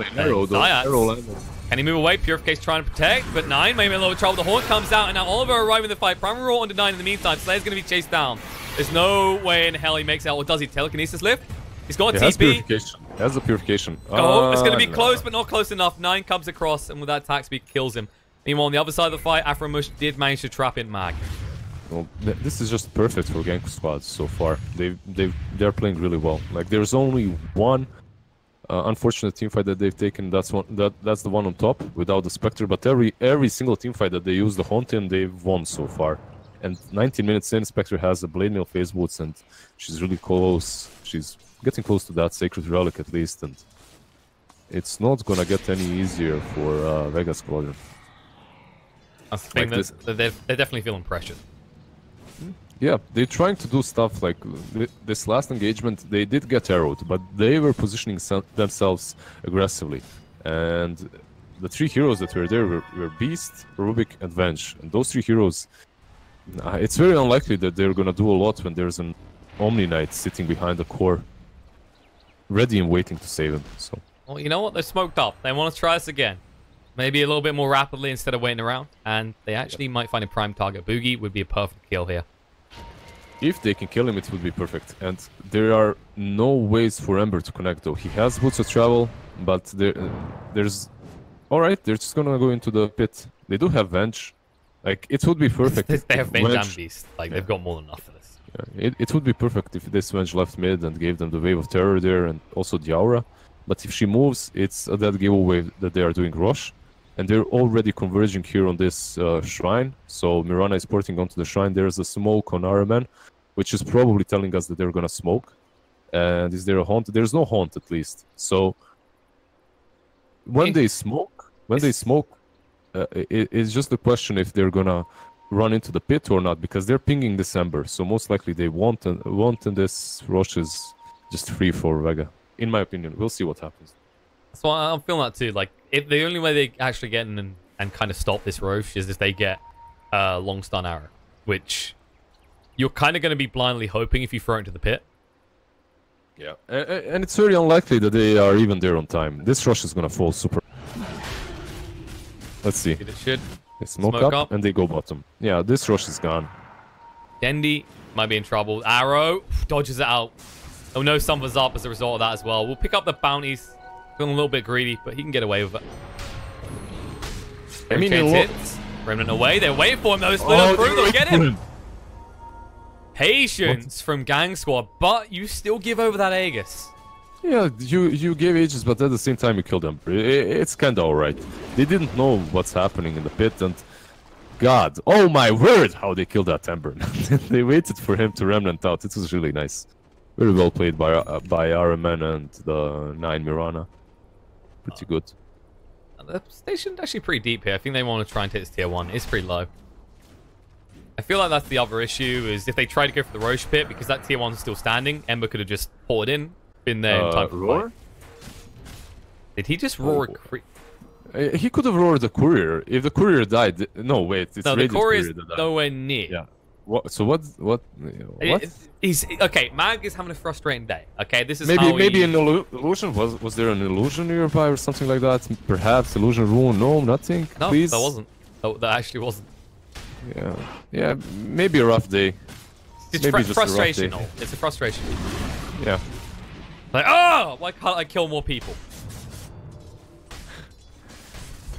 he move away? Purificate's trying to protect, but 9 maybe a little bit of trouble. The Haunt comes out, and now Oliver arriving in the fight. Primary Raw under 9 in the meantime. Slayer's going to be chased down. There's no way in hell he makes it out. Or does he? Telekinesis lift? He's got a TP. He has the Purification. Oh, it's going to be close, but not close enough. 9 comes across, and with that attack speed, kills him. Meanwhile, on the other side of the fight, Afromush did manage to trap in Mag. Well, this is just perfect for Gang Squad so far. They're playing really well. Like, there's only one unfortunate teamfight that they've taken. That's the one on top without the Spectre. But every single teamfight that they use the Haunt in, they've won so far. And 19 minutes in, Spectre has the Blade Mail phase boots, and she's really close. She's getting close to that Sacred Relic at least, and it's not gonna get any easier for Vega Squadron. I think they're definitely feeling pressured. Yeah, they're trying to do stuff like this last engagement. They did get arrowed, but they were positioning themselves aggressively. And the 3 heroes that were there were Beast, Rubik, and Venge. And those 3 heroes, it's very unlikely that they're gonna do a lot when there's an Omni Knight sitting behind the core, ready and waiting to save him. So, well, you know what? They're smoked up. They want to try this again. Maybe a little bit more rapidly instead of waiting around. And they actually might find a prime target. Boogie would be a perfect kill here. If they can kill him, it would be perfect. And there are no ways for Ember to connect, though. He has Boots of Travel, but there's... Alright, they're just gonna go into the pit. They do have Venge. Like, it would be perfect. They have Venge and Beast. Like, they've got more than enough for this. Yeah, it would be perfect if this Venge left mid and gave them the Wave of Terror there and also the Aura. But if she moves, it's a dead giveaway that they are doing Rush. And they're already converging here on this shrine. So Mirana is porting onto the shrine. There's a smoke on Araman, which is probably telling us that they're gonna smoke. And is there a Haunt? There's no Haunt, at least. So when they smoke, it's just a question if they're gonna run into the pit or not, because they're pinging this Ember. So most likely they won't, and this Roche is just free for Vega. In my opinion, we'll see what happens. So I'm feeling that too. Like, if the only way they actually get in and kind of stop this Roche is if they get a long stun arrow, which you're kind of going to be blindly hoping if you throw it into the pit. Yeah, and it's very unlikely that they are even there on time. This Roche is going to fall super. Let's see. It should. They smoke up and they go bottom. Yeah, this Roche is gone. Dendi might be in trouble. Arrow dodges it out. Oh no, Summer's up as a result of that as well. We'll pick up the bounties. Feeling a little bit greedy, but he can get away with it. I mean, hits. Remnant away. They're waiting for him. They'll split up through. They'll get him. Patience from Gang Squad, but you still give over that Aegis. Yeah, you gave Aegis, but at the same time you killed them. It's kind of alright. They didn't know what's happening in the pit, and God, oh my word, how they killed that Ember. They waited for him to remnant out. It was really nice. Very well played by Araman and the 9 Mirana. Pretty good. The station's actually pretty deep here. I think they want to try and hit this tier 1. It's pretty low. I feel like that's the other issue, is if they try to go for the Roche pit, because that tier 1's still standing, Ember could have just poured in, been there in time for roar? Did he just roar he could have roared the courier. If the courier died... No, wait. It's no, the courier's nowhere near. Yeah. So what? He's okay. Mag is having a frustrating day. Okay, this is maybe an illusion. Was there an illusion nearby or something like that? Perhaps illusion rune. No, nothing. No, please. That wasn't. That actually wasn't. Yeah. Maybe a rough day. It's frustrational. It's a frustration. Yeah. Like, oh, why can't I kill more people?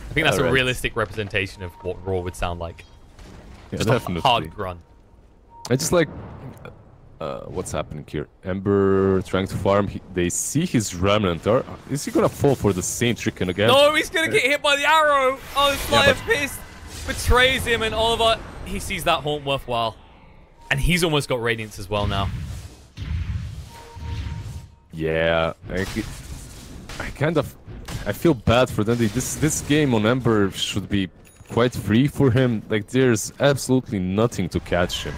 I think that's a realistic representation of what Raw would sound like. Yeah, just definitely. A hard grunt. I just like what's happening here? Ember trying to farm. They see his remnant. Is he gonna fall for the same trick again? No, he's gonna get hit by the arrow. Oh, the Slayer Fist betrays him, and Oliver, he sees that haunt worthwhile. And he's almost got Radiance as well now. Yeah, I feel bad for them. This game on Ember should be quite free for him. Like, there's absolutely nothing to catch him.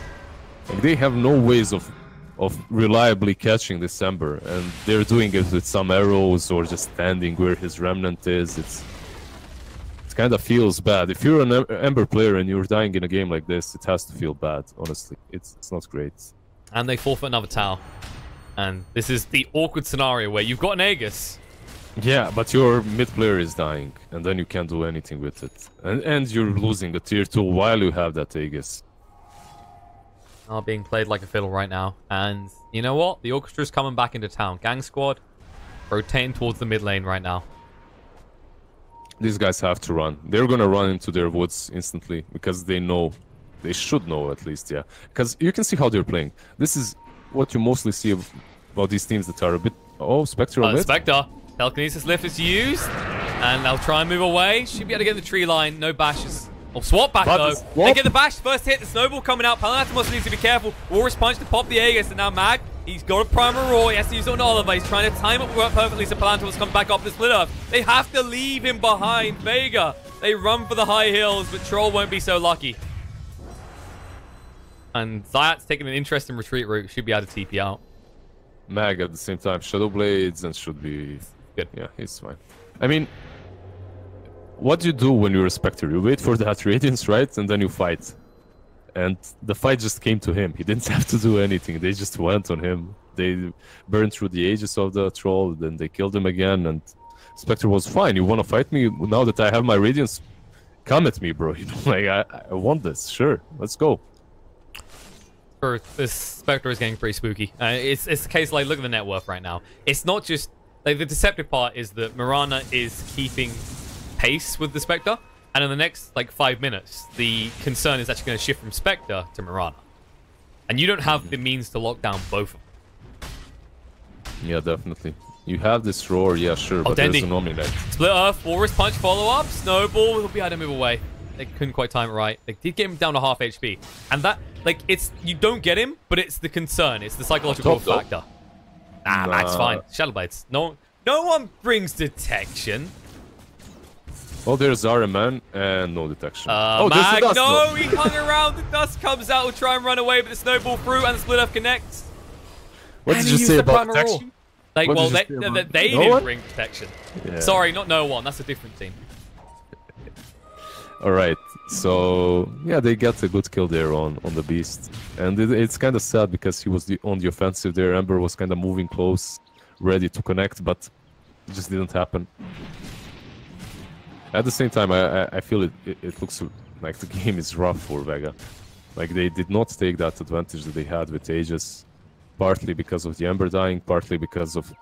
Like, they have no ways of reliably catching this Ember, and they're doing it with some arrows or just standing where his remnant is. It kind of feels bad. If you're an Ember player and you're dying in a game like this, it has to feel bad, honestly. It's not great. And they forfeit another tower. And this is the awkward scenario where you've got an Aegis. Yeah, but your mid player is dying, and then you can't do anything with it. And you're losing a tier 2 while you have that Aegis. Are being played like a fiddle right now. And you know what? The orchestra's coming back into town. Gang Squad rotating towards the mid lane right now. These guys have to run. They're gonna run into their woods instantly because they know. They should know at least, yeah. Because you can see how they're playing. This is what you mostly see about these teams that are a bit... Oh, Spectre on it. Spectre. Telekinesis lift is used. And they'll try and move away. Should be able to get the tree line. No bashes. Oh, swap back though. They get the bash. First hit. The snowball coming out. Palatimos needs to be careful. Walrus punch to pop the Aegis. And now Mag, he's got a primal roar. He has to use it on Oliver. He's trying to time it perfectly so Palatimos comes back up the split earth. They have to leave him behind. Vega. They run for the high hills, but Troll won't be so lucky. And Zayat's taking an interesting retreat route. Should be able to TP out. Mag at the same time. Shadow Blades and should be good. Yeah, he's fine. I mean, what do you do when you're a Spectre? You wait for that Radiance, right? And then you fight. And the fight just came to him. He didn't have to do anything. They just went on him. They burned through the Aegis of the Troll. Then they killed him again. And Spectre was fine. You want to fight me? Now that I have my Radiance, come at me, bro. You know, like, I want this. Sure, let's go. This Spectre is getting pretty spooky. It's the case, like, look at the net worth right now. It's not just... Like, the deceptive part is that Mirana is keeping pace with the Spectre, and in the next, like, 5 minutes, the concern is actually going to shift from Spectre to Mirana. And you don't have the means to lock down both of them. Yeah, definitely. You have this roar, yeah, sure, but there's an Omni Knight. Split Earth, Walrus Punch, follow-up, Snowball, he'll be able to move away. They couldn't quite time it right. They did get him down to half HP. And that, like, it's... You don't get him, but it's the concern. It's the psychological factor. Nah, Mag's fine. Shadow Blades. No one brings detection. Oh, there's RMN and no detection. Oh, Mag, there's the dust, no, he hung around. The dust comes out. Will try and run away, but the snowball through and the split earth connects. What did you say about detection? Like, well, they didn't bring protection. Yeah. Sorry, not no one. That's a different team. All right, so yeah, they got a good kill there on the Beast, and it's kind of sad because he was on the offensive there. Ember was kind of moving close, ready to connect, but it just didn't happen. At the same time, I feel it looks like the game is rough for Vega. Like, they did not take that advantage that they had with Aegis, partly because of the Ember dying, partly because of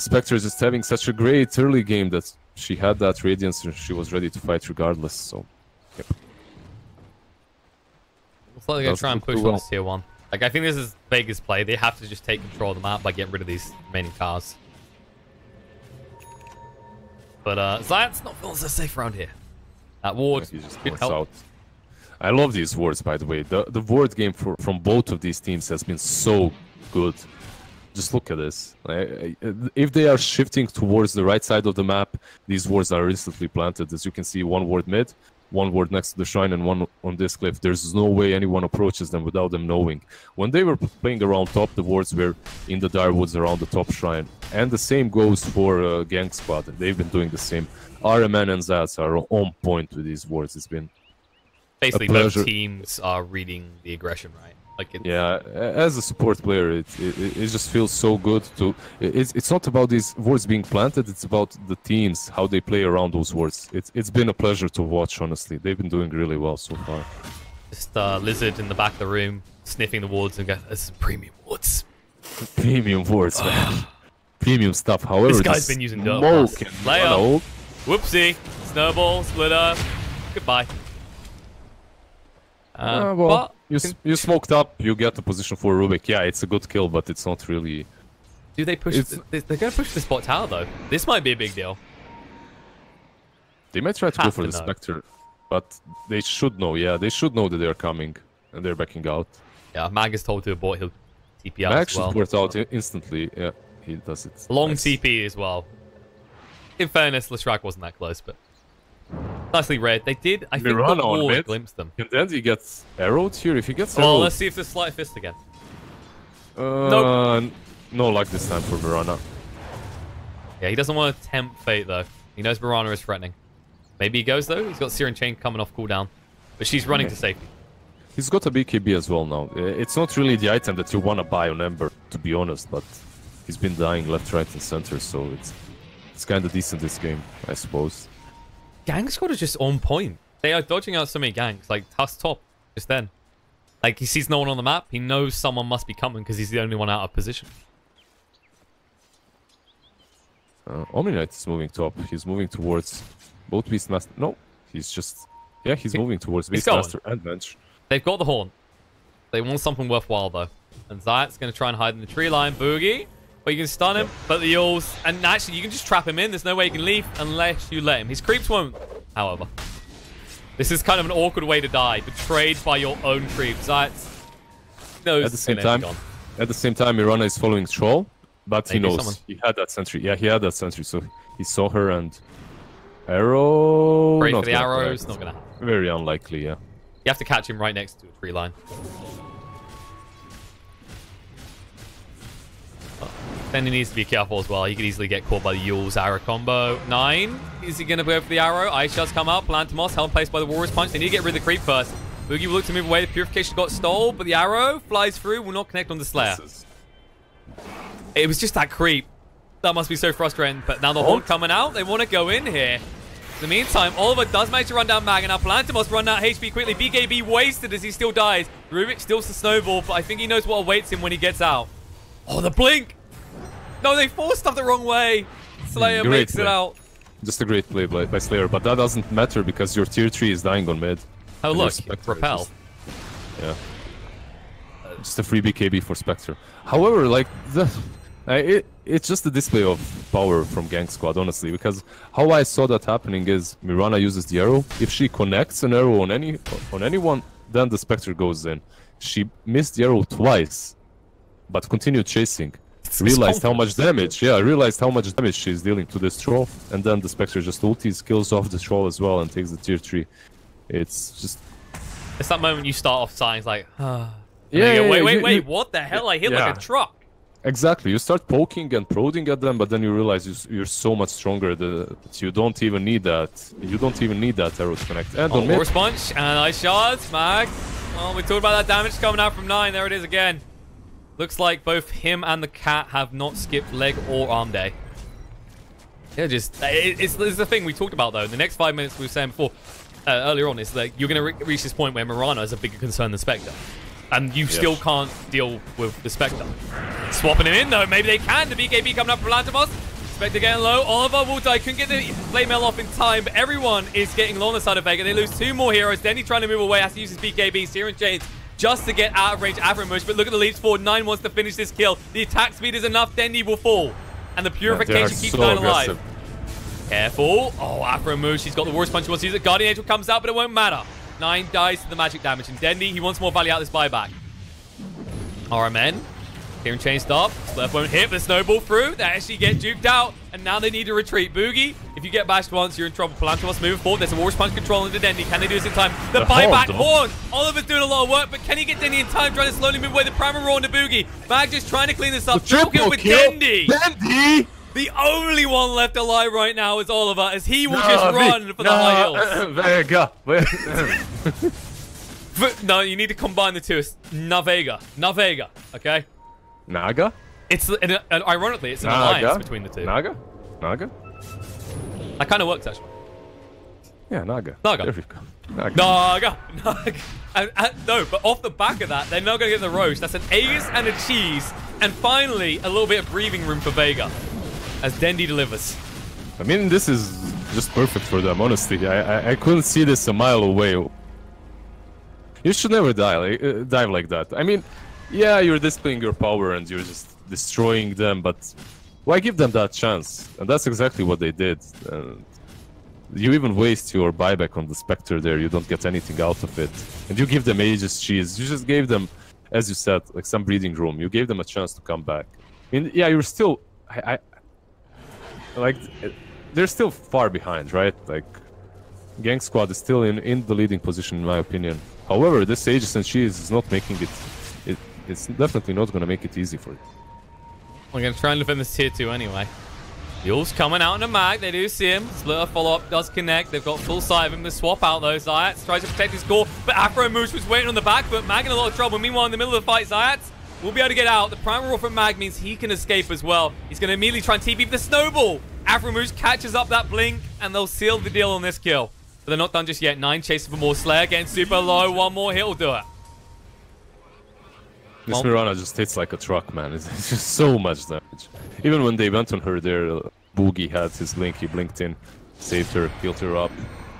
Spectre just having such a great early game that she had that Radiance and she was ready to fight regardless, so... Yep. Looks like they're going to try and push on this tier 1. Like, I think this is Vega's play. They have to just take control of the map by getting rid of these remaining cars. But Zayat's not feeling so safe around here. That ward could help. Out. I love these wards, by the way. The ward game from both of these teams has been so good. Just look at this. If they are shifting towards the right side of the map, these wards are instantly planted. As you can see, one ward mid, one ward next to the shrine, and one on this cliff. There's no way anyone approaches them without them knowing. When they were playing around top, the wards were in the dire woods around the top shrine. And the same goes for Gang Squad. They've been doing the same. RMN and Zats are on point with these wards. It's been basically both teams are reading the aggression, right? Like, yeah, as a support player, it just feels so good to... It's not about these wards being planted, it's about the teams, how they play around those wards. It's been a pleasure to watch, honestly. They've been doing really well so far. Just Lizard in the back of the room, sniffing the wards and go, this is premium wards. Premium wards, man. Premium stuff, however... This guy's been using dirt. Layer. Whoopsie. Snowball, splitter. Goodbye. Well... You smoked up, you get the position for Rubik. Yeah, it's a good kill, but it's not really... Do they push... They're going to push the spot tower, though. This might be a big deal. They might try to go for the Spectre, but they should know, yeah. They should know that they're coming, and they're backing out. Yeah, Mag is told to abort, he'll TP out Mag as well. should port out instantly, yeah. He does it. Long TP as well. In fairness, Leshrac wasn't that close, but... Nicely read. They did, I think, the wall glimpsed them. And then he gets arrowed here. If he gets well, arrowed... let's see if there's Sleight of Fist again. Nope. No luck this time for Mirana. Yeah, he doesn't want to tempt fate, though. He knows Mirana is threatening. Maybe he goes, though. He's got Searing Chain coming off cooldown. But she's running to safety. He's got a BKB as well now. It's not really the item that you want to buy on Ember, to be honest, but he's been dying left, right, and center, so it's kind of decent this game, I suppose. Gang Squad is just on point. They are dodging out so many ganks, like Tusk top, just then. Like, he sees no one on the map, he knows someone must be coming because he's the only one out of position. Omni Knight is moving top. He's moving towards both Beastmaster. No, he's just... Yeah, he's moving towards Beastmaster and Bench. They've got the Horn. They want something worthwhile, though. And Zayat's going to try and hide in the tree line. Boogie. But you can stun him, but the Yules... And actually, you can just trap him in. There's no way he can leave unless you let him. His creeps won't, however. This is kind of an awkward way to die. Betrayed by your own creeps. Zayat's... At the same time, Mirana is following Troll. But he knows. He had that sentry. Yeah, he had that sentry. So he saw her and... Arrow... Pray for the arrows. Not gonna happen. Very unlikely, yeah. You have to catch him right next to a tree line. Then he needs to be careful as well. He could easily get caught by the Yule's arrow combo. 9. Is he going to go for the arrow? Ice Shards come out. Plantimos held in place by the Warrior's Punch. They need to get rid of the creep first. Boogie will look to move away. The Purification got stole, but the arrow flies through. Will not connect on the Slayer. It was just that creep. That must be so frustrating. But now the Horde coming out. They want to go in here. In the meantime, Oliver does manage to run down Mag, and now Plantimos run out HP quickly. BKB wasted as he still dies. Rubik still to snowball, but I think he knows what awaits him when he gets out. Oh, the blink! No, they forced stuff the wrong way. Slayer makes it out. Just a great play by Slayer, but that doesn't matter because your tier 3 is dying on mid. Oh, look, Repel. Yeah. Just a free BKB for Spectre. However, like, it's just a display of power from Gang Squad, honestly, because how I saw that happening is Mirana uses the arrow. If she connects an arrow on anyone, then the Spectre goes in. She missed the arrow twice, but continued chasing. Realized how much damage, realized how much damage she's dealing to this troll, and then the Spectre just ultis, kills off the troll as well, and takes the tier 3. It's just... It's that moment you start off sighing, it's like, wait, what the hell? I hit like a truck. Exactly. You start poking and prodding at them, but then you realize you're so much stronger that you don't even need that. You don't even need that arrow to connect. And on Horse Punch, and Ice Shards, Mag. Well, we talked about that damage coming out from 9. There it is again. Looks like both him and the cat have not skipped leg or arm day. Yeah, just... It's the thing we talked about, though. In the next 5 minutes, we were saying before, earlier on, is that you're going to reach this point where Mirana is a bigger concern than Spectre. And you still can't deal with the Spectre. Swapping him in, though. Maybe they can. The BKB coming up from Lantimos. Spectre getting low. Oliver will die. Couldn't get the flame mail off in time, but everyone is getting low on the side of Vega. They lose 2 more heroes. Denny trying to move away. Has to use his BKB. Searing Chains just to get out of range Avramush, but look at the leaps forward. 9 wants to finish this kill. The attack speed is enough. Dendy will fall. And the Purification keeps 9 alive. Careful. Oh, Avramush. He's got the Warrior's Punch. He wants to use it. Guardian Angel comes out, but it won't matter. 9 dies to the magic damage. And Dendy, he wants more value out of this buyback. RMN. Searing Chain stop. Left won't hit, but snowball through. They actually get duped out, and now they need to retreat. Boogie, if you get bashed once, you're in trouble. Palantimos moving forward. There's a Warrior's Punch control into Dendy. Can they do this in time? The buyback Horn. Oliver's doing a lot of work, but can he get Dendy in time? Trying to slowly move away the primal roar into Boogie. Mag just trying to clean this up. Triple with Dendy. The only one left alive right now is Oliver, as he will just run for the high hills. Vega. No, you need to combine the two. It's Navega. Okay? Naga? It's ironically, it's an alliance between the two. Naga? That kind of works, actually. Yeah, Naga. There we go. Naga. No, but off the back of that, they're not going to get the roast. That's an Aegis and a cheese. And finally, a little bit of breathing room for Vega as Dendy delivers. I mean, this is just perfect for them, honestly. I couldn't see this a mile away. You should never dive like that. I mean, yeah, you're displaying your power and you're just destroying them, but why give them that chance? And that's exactly what they did. You even waste your buyback on the Spectre there. You don't get anything out of it. And you give them Aegis cheese. You just gave them, as you said, like some breathing room. You gave them a chance to come back. I mean, yeah, you're still... like, they're still far behind, right? Like, Gang Squad is still in the leading position, in my opinion. However, this Aegis and cheese is not making it... It's definitely not going to make it easy for it. We're going to try and defend this tier 2 anyway. Yule's coming out in a mag. They do see him. Splitter follow-up does connect. They've got full sight of him to swap out those. Zayats tries to protect his core, but Afro Moosh was waiting on the back foot. Mag in a lot of trouble. Meanwhile, in the middle of the fight, Zayats will be able to get out. The primal roll from Mag means he can escape as well. He's going to immediately try and TP for the snowball. Afro Moosh catches up that blink, and they'll seal the deal on this kill. But they're not done just yet. 9 chasing for more. Slayer getting super low. One more hit will do it. This Mirana just hits like a truck, man. It's just so much damage. Even when they went on her there, Boogie had his blink. He blinked in, saved her, healed her up.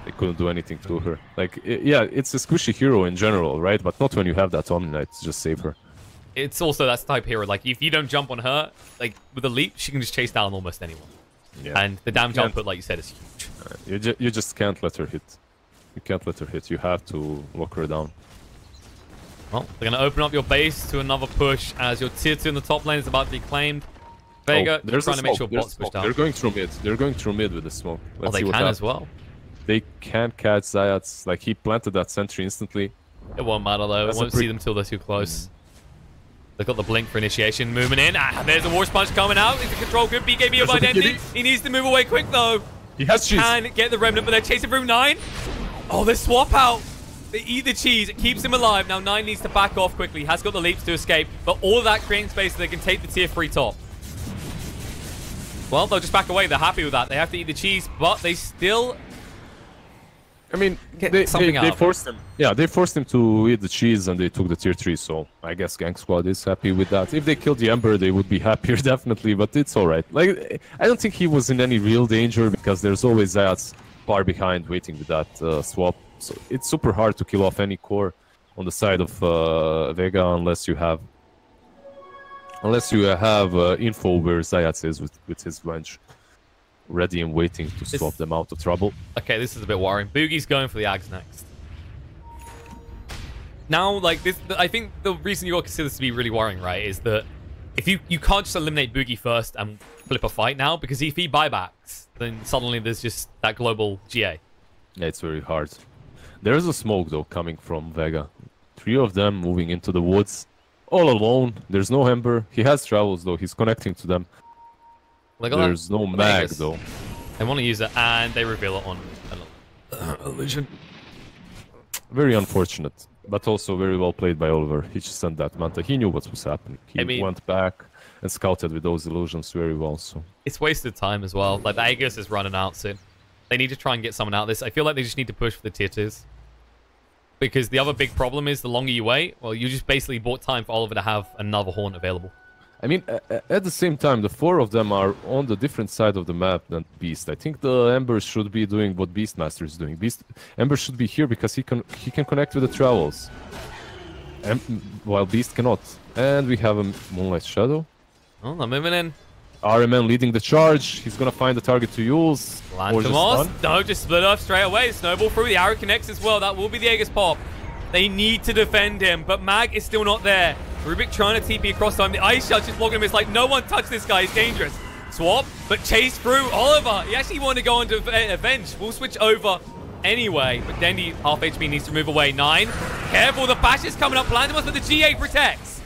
They couldn't do anything to her. Like, yeah, it's a squishy hero in general, right? But not when you have that Omni Knight to just save her. It's also that type of hero. Like, if you don't jump on her, like, with a leap, she can just chase down almost anyone. Yeah. And the damage output, like you said, is huge. You just can't let her hit. You can't let her hit. You have to lock her down. Well, they're going to open up your base to another push as your tier 2 in the top lane is about to be claimed. Vega, trying to make sure bots pushed out. They're going through mid. They're going through mid with the smoke. Let's see what can as well. They can't catch Zayats. Like, he planted that sentry instantly. It won't matter, though. It won't see them till they're too close. They've got the blink for initiation. Moving in. There's a War Sponge coming out. Is the control good? BKB of identity. He needs to move away quick, though. He has cheese. Can get the Remnant, but they're chasing through 9. Oh, they swap out. They eat the cheese. It keeps him alive. Now 9 needs to back off quickly. He has got the leaps to escape, but all of that creating space so they can take the tier 3 top. Well, they'll just back away. They're happy with that. They have to eat the cheese, but they still... I mean, they forced him. Yeah, they forced him to eat the cheese and they took the tier 3, so I guess Gang Squad is happy with that. If they killed the Ember, they would be happier, definitely, but it's alright. Like, I don't think he was in any real danger because there's always Zayats far behind waiting with that swap. So it's super hard to kill off any core on the side of Vega unless you have info where Zayats is with his bench ready and waiting to swap them out of trouble. Okay, this is a bit worrying. Boogie's going for the Ags next. Now, like this, I think the reason you all consider this to be really worrying, right, is that if you can't just eliminate Boogie first and flip a fight now, because if he buybacks, then suddenly there's just that global GA. Yeah, it's very hard. There's a smoke, though, coming from Vega. 3 of them moving into the woods. All alone. There's no Ember. He has travels, though. He's connecting to them. There's no mag, though. They want to use it, and they reveal it on an illusion. Very unfortunate, but also very well played by Oliver. He just sent that Manta. He knew what was happening. He went back and scouted with those illusions very well. So it's wasted time as well. Like, the Aegis is running out soon. They need to try and get someone out of this. I feel like they just need to push for the tier 2s. Because the other big problem is the longer you wait, well, you just basically bought time for Oliver to have another Horn available. I mean, at the same time, the 4 of them are on the different side of the map than Beast. I think the Ember should be doing what Beastmaster is doing. Ember should be here because he can connect with the travels, while Beast cannot. And we have a Moonlight Shadow. Oh, I'm moving in. RMN leading the charge. He's gonna find the target to use. No, just split off straight away. Snowball through. The arrow connects as well. That will be the Aegis pop. They need to defend him, but Mag is still not there. Rubik trying to TP across time. The Ice Shell's just blocking him. It's like, no one touch this guy. He's dangerous. Swap, but chase through Oliver. He actually wanted to go on to Avenge. We'll switch over anyway, but Dendi, half HP, needs to move away. 9. Careful, the bash is coming up. Blandemos, but the GA protects.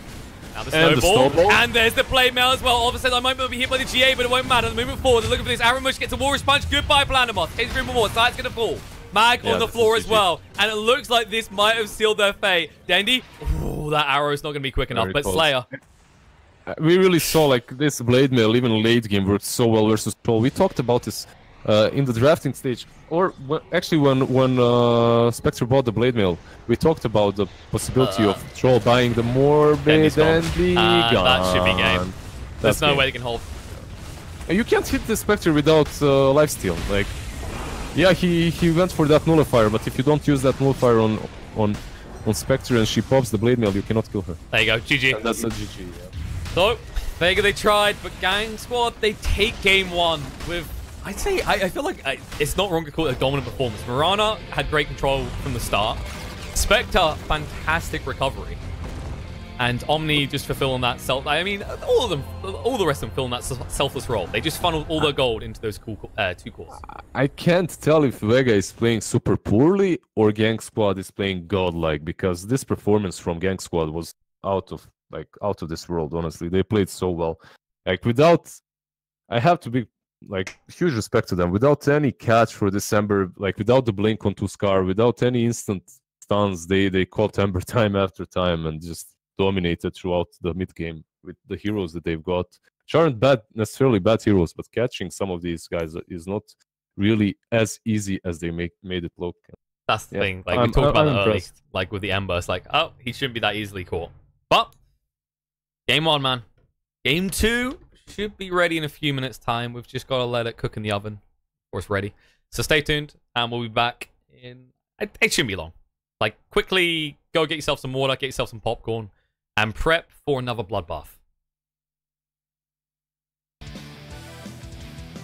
Now the snowball, and there's the play mail as well. All of a sudden, I might be hit by the GA, but it won't matter. Moving forward, they're looking for this. Aaron Mush gets a War Sponge. Goodbye, Blandemos. Chase through more. Side's going to fall. Mag on the floor as well. And it looks like this might have sealed their fate. Dendi, ooh, that arrow is not going to be quick enough, but Slayer. We really saw like this blade mail, even late game, worked so well versus Troll. We talked about this in the drafting stage, or actually when Spectre bought the blade mail, we talked about the possibility of Troll buying the Morbid and the gun. That should be game. There's no way they can hold. You can't hit the Spectre without lifesteal. Like, yeah, he went for that nullifier, but if you don't use that nullifier on on Spectre and she pops the blade mail, you cannot kill her. There you go, GG. And that's a GG, yeah. So, Vega, they tried, but Gang Squad, they take game one with, I'd say, I feel like it's not wrong to call it a dominant performance. Mirana had great control from the start. Spectre, fantastic recovery. And Omni just fulfilling that I mean, all the rest of them filling that selfless role. They just funneled all their gold into those cool 2 cores. I can't tell if Vega is playing super poorly or Gang Squad is playing godlike, because this performance from Gang Squad was out of this world, honestly. They played so well. Like, I have to be, like, huge respect to them. Without any catch for December, like, without the blink on 2 Scar, without any instant stuns, they caught Ember time after time and just dominated throughout the mid game with the heroes that they've got, which aren't necessarily bad heroes, but catching some of these guys is not really as easy as they made it look. That's the thing. Like, we talked about it early, like with the Ember. It's like, oh, he shouldn't be that easily caught. But game 1, man. Game 2 should be ready in a few minutes' time. We've just got to let it cook in the oven before it's ready. So stay tuned, and we'll be back in. It shouldn't be long. Like, quickly go get yourself some water, get yourself some popcorn, and prep for another bloodbath.